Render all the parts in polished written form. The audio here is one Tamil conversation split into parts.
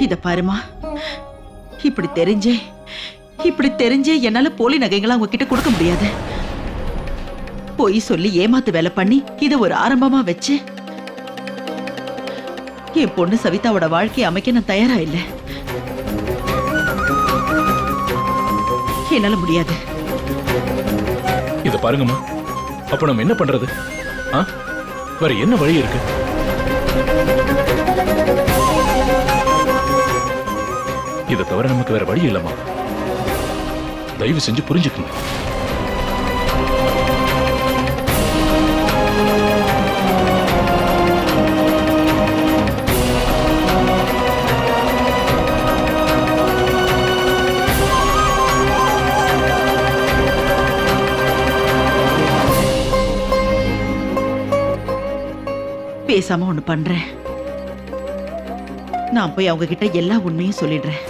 இத பாருமா, இப்படி தெரிஞ்சே என்னால போலி நகைகளை அவங்க கிட்ட கொடுக்க முடியாது. பொய் சொல்லி ஏமாத்து வேலை பண்ணி இத ஒரு ஆரம்பமா வச்சு என் பொண்ணு சவிதாவோட வாழ்க்கையை அமைக்க நான் தயாரா இல்ல. என்னால முடியாது. இத பாருங்கம்மா, அப்ப நம்ம என்ன பண்றது? வேற என்ன வழி இருக்கு? இதை தவிர நமக்கு வேற வழி இல்லம்மா. தயவு செஞ்சு புரிஞ்சுக்கங்க. பேசாம ஒண்ணு பண்றேன். நான் போய் அவங்க கிட்ட எல்லா உண்மையும் சொல்லிடுறேன்.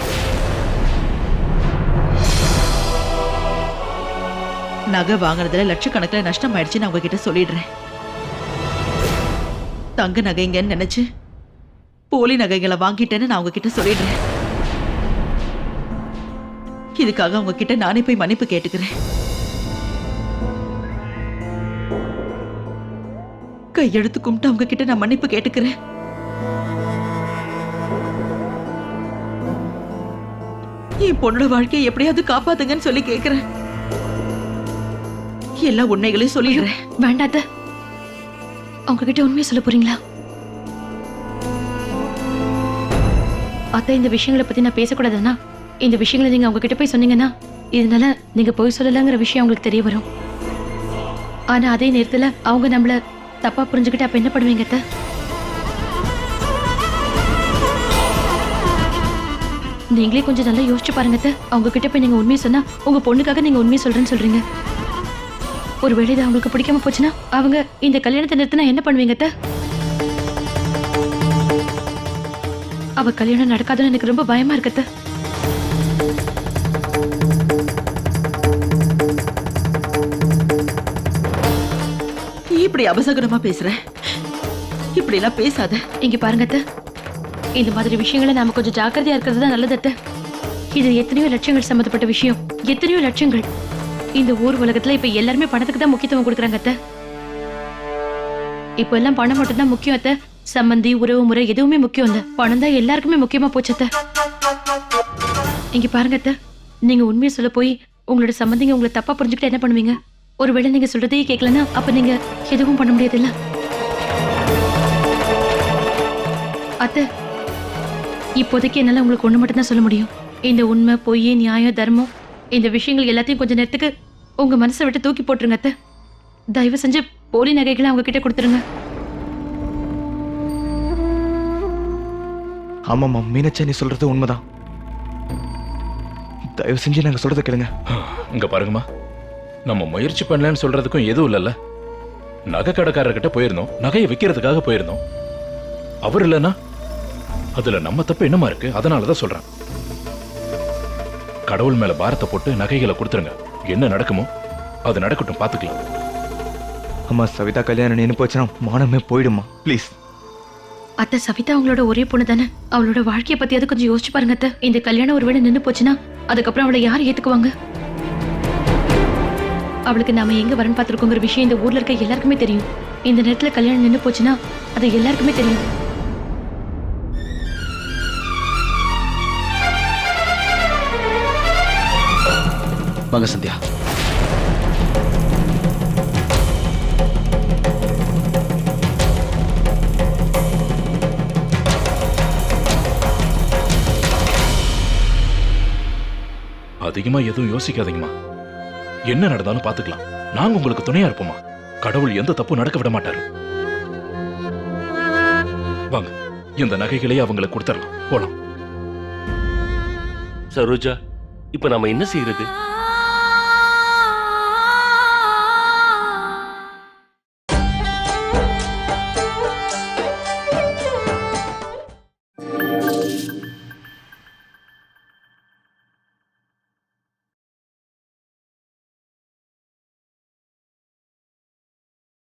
நகை வாங்குறதுல லட்சக்கணக்கில் நஷ்டம் ஆயிடுச்சுன்னு அவங்க கிட்ட சொல்லிடுறேன். தங்க நகைங்கன்னு நினைச்சு போலி நகைகளை வாங்கிட்டேன்னு நான் அவங்க கிட்ட சொல்லிடுறேன். இதுக்காக அவங்க கிட்ட நானே போய் மன்னிப்பு கேட்டுக்கிறேன். கையெடுத்து கும்பிட்டு அவங்க கிட்ட நான் மன்னிப்பு கேட்டுக்கிறேன். என் பொண்ணோட வாழ்க்கையை எப்படியாவது காப்பாத்துங்கன்னு சொல்லி கேட்கிறேன். எல்லா உண்மைகளையும் சொல்லிடுறேன். வேண்டாத, அவங்க கிட்ட உண்மையை சொல்ல போறீங்களா? அத்தை, இந்த விஷயங்களை பத்தி நான் பேசக்கூடாதுன்னா, இந்த விஷயங்களை நீங்க அவங்க கிட்ட போய் சொன்னீங்கன்னா இதனால நீங்க போய் சொல்லலங்கிற விஷயம் அவங்களுக்கு தெரிய வரும். ஆனா அதே நேரத்துல அவங்க நம்மள தப்பா புரிஞ்சுக்கிட்டு அப்ப என்ன பண்ணுவீங்க அத்தை? நீங்களே கொஞ்சம் நல்லா யோசிச்சு பாருங்க அத்தை. அவங்க கிட்ட போய் நீங்க உண்மையை சொன்னா உங்க பொண்ணுக்காக நீங்க உண்மையை சொல்றேன்னு சொல்றீங்க. ஒருவேளை இது அவங்களுக்கு பிடிக்காம போச்சுன்னா அவங்க இந்த கல்யாணத்தை நிறுத்தினா என்ன பண்ணுவீங்க அத்தை? அவ கல்யாணம் நடக்காதுன்னு எனக்கு ரொம்ப பயமா இருக்கு அத்தை. இப்படி அபசகுனமா பேசுற, இப்படி எல்லாம் பேசாத. இங்க பாருங்க அத்தை, இந்த மாதிரி விஷயங்களை நாம கொஞ்சம் ஜாக்கிரதையா இருக்கிறது தான் நல்லது அத்தை. இது எத்தனையோ லட்சங்கள் சம்பந்தப்பட்ட விஷயம், எத்தனையோ லட்சங்கள். இந்த ஊர் உலகத்துல இப்ப எல்லாருமே பணத்துக்கு தான் முக்கியத்துவம் கொடுக்குறாங்க அத்தை. இப்ப எல்லாம் பணம் மட்டும் தான் முக்கியம் அத்தை. சம்பந்தி, உறவு முறை எதுவுமே முக்கியம் இல்ல. பணம் தான் எல்லாருக்குமே முக்கியமா போச்சு அத்தை. இங்க பாருங்க அத்தை, நீங்க உண்மையை சொல்ல போய் உங்களோட சம்பந்திங்க உங்களை தப்பா புரிஞ்சுக்கிட்டு என்ன பண்ணுவீங்க? ஒருவேளை நீங்க சொல்றதையே கேட்கலன்னா அப்ப நீங்க எதுவும் பண்ண முடியாது இல்ல அத்தை? இப்போதைக்கு என்னால உங்களுக்கு ஒண்ணு மட்டும் தான் சொல்ல முடியும். இந்த உண்மை, பொய், நியாயம், தர்மம், இந்த விஷயங்கள் எல்லாத்தையும் கொஞ்ச நேரத்துக்கு உங்க மனசை விட்டு தூக்கி போட்டுருங்க அத்தை. தயவு செஞ்சு போலி நகைகளை அவங்க கிட்ட கொடுத்துருங்க. ஆமாம்மா மீனாட்சி, நீ சொல்றது உண்மைதான். தயவு செஞ்சு நாங்க சொல்றத கேளுங்க. இங்க பாருங்கம்மா, நம்ம முயற்சி பண்ணலன்னு சொல்றதுக்கும் எதுவும் இல்லைல்ல. நகை கடைக்காரர்கிட்ட போயிருந்தோம், நகையை விற்கிறதுக்காக போயிருந்தோம். அவர் இல்லைன்னா அதுல நம்ம தப்பு என்னமா இருக்கு? அதனாலதான் சொல்றேன், கடவுள் மேல பாரத்தை போட்டு நகைகளை கொடுத்துருங்க. என்ன நடக்குமோ அது நடக்கட்டும், பாத்துக்கலாம். அம்மா, சவிதா கல்யாணம் நின்று போச்சுன்னா மானமே போயிடுமா, ப்ளீஸ். அத்தை, சவிதா அவங்களோட ஒரே பொண்ணு தானே. அவளோட வாழ்க்கையை பத்தி அது கொஞ்சம் யோசிச்சு பாருங்க அத்தை. இந்த கல்யாணம் ஒருவேளை நின்று போச்சுன்னா அதுக்கப்புறம் அவளை யார் ஏத்துக்குவாங்க? அவளுக்கு நாம எங்க வரன்னு பார்த்திருக்கோங்கிற விஷயம் இந்த ஊர்ல இருக்க எல்லாருக்குமே தெரியும். இந்த நேரத்துல கல்யாணம் நின்று போச்சுன்னா அது எல்லாருக்குமே தெரியும். வாங்க சந்தியா. அதிகமா எதுவும் யோசிக்காதீங்கம்மா. என்ன நடந்தாலும் பாத்துக்கலாம். நாங்க உங்களுக்கு துணையா இருப்போமா. கடவுள் எந்த தப்பு நடக்க விட மாட்டாரு. வாங்க, இந்த நகைகளை அவங்களுக்கு கொடுத்துடலாம். போலாம். சரோஜா, இப்ப நாம என்ன செய்யறது?